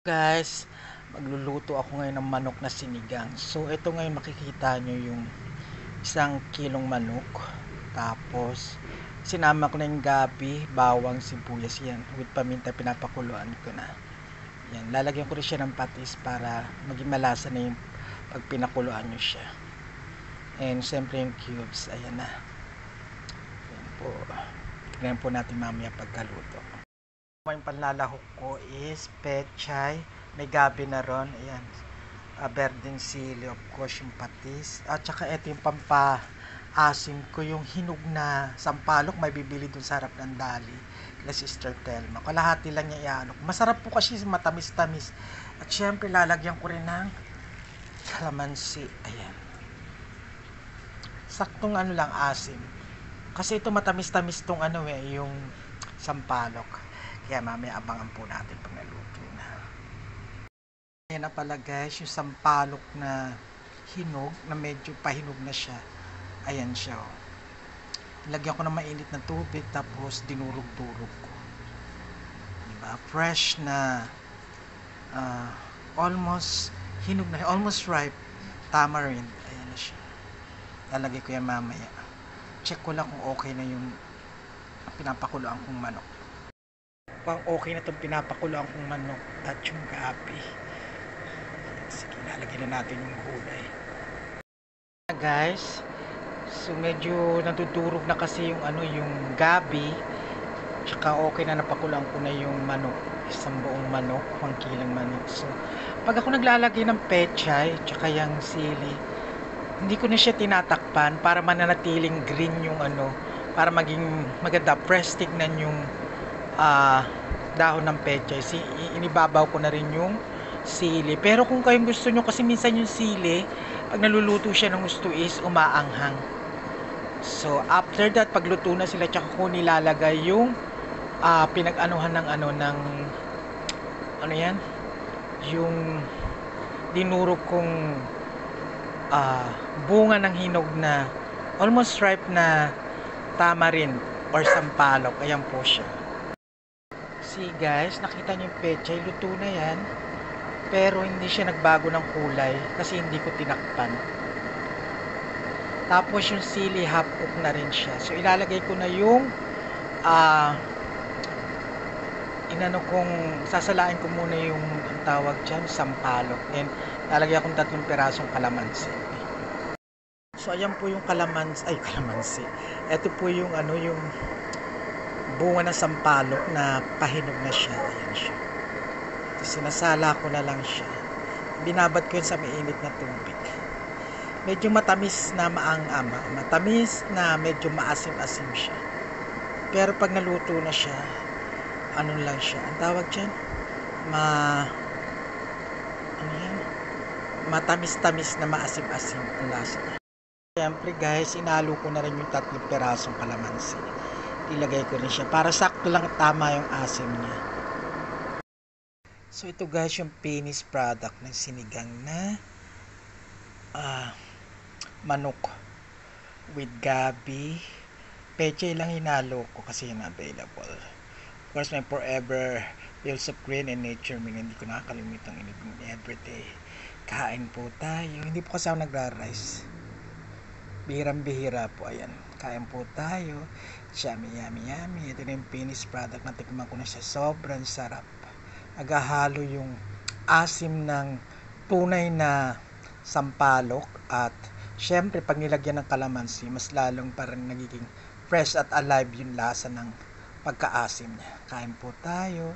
Guys, magluluto ako ngayon ng manok na sinigang. So ito ngayon makikita nyo yung 1 kilong manok. Tapos sinama ko na yung gabi, bawang, sibuyas yan. With paminta pinapakuluan ko na. Yan, lalagyan ko rin siya ng patis para maging malasa na yung pag pinakuluan nyo siya. And siyempre yung cubes, ayan na. Yan po. Tignan po natin mamaya pagkaluto. Yung panlalahok ko is pechay, may gabi na ron, ayan, berdeng sili, of course yung patis, at saka ito yung pampa-asim ko, yung hinog na sampalok, may bibili dun sa harap ng dali kila Sister Telma. Kalahati lang niya ianok. Masarap po kasi matamis-tamis. At syempre lalagyan ko rin ng kalamansi, ayan, saktong ano lang asim, kasi ito matamis-tamis tong yung sampalok. Kaya mamaya abangan po natin pag naluto na. Ayan na pala guys, yung sampalok na hinog, na medyo pahinog na siya. Ayan siya. Oh. Lagyan ko ng mainit na tubig, tapos dinurog-durog ko. Diba? Fresh na, almost hinog na, almost ripe tamarind. Ayan na siya. Lalagay ko yan mamaya. Check ko lang kung okay na yung pinapakuluan kong manok. Pang okay na itong pinapakuluan kong manok at yung gabi. Sige, lalagyan na natin yung gulay. Guys, so medyo nadudurog na kasi yung yung gabi. Tsaka okay na napakuluan ko na yung manok. Isang buong manok, 1 kilong manok. So, pag ako naglalagay ng pechay, tsaka yung sili, hindi ko na siya tinatakpan para mananatiling green yung para maging maganda, fresh tignan yung dahon ng pechay. Inibabaw ko na rin yung sili. Pero kung kayong gusto nyo, kasi minsan yung sili, pag naluluto siya ng gusto is umaanghang. So, after that, pagluto na sila, tsaka ko nilalagay yung pinag-anuhan ng yan? Yung dinurog kong bunga ng hinog na almost ripe na tamarind or sampalok. Ayan po siya. See guys, nakita niyo yung pechay, luto na yan, pero hindi siya nagbago ng kulay kasi hindi ko tinakpan. Tapos yung sili, half cook na rin siya. So ilalagay ko na yung sasalain ko muna yung ang tawag dyan, sampalok. And lalagay akong 3 pirasong kalamansi. So ayan po yung kalamansi. Ito po yung yung bunga ng sampalok na pahinog na siya. Ayan siya. Sinasala ko na lang siya. Binabad ko yun sa mainit na tubig. Medyo matamis na matamis na medyo maasim-asim siya. Pero pag naluto na siya, lang siya. Ang tawag dyan? Matamis-tamis na maasim-asim ang lasa niya. Siyempre guys, inalo ko na rin yung 3 pirasong kalamansi. Ilagay ko rin siya para sakto lang tama yung asim niya. So ito guys yung finished product ng sinigang na manok with gabi. Pechay lang hinalo ko kasi yun available. Of course may Forever Fields of Green and Nature Meal. Hindi ko nakakalimutan everyday. Kain po tayo. Hindi po kasi ako nagra-rice. Bihirang-bihira po. Ayan. Kain po tayo. Yummy. Ito na yung finished product. Natikman ko na siya. Sobrang sarap. Naghahalo yung asim ng tunay na sampalok. At syempre, pag nilagyan ng kalamansi, mas lalong parang nagiging fresh at alive yung lasa ng pagkaasim niya. Kain po tayo.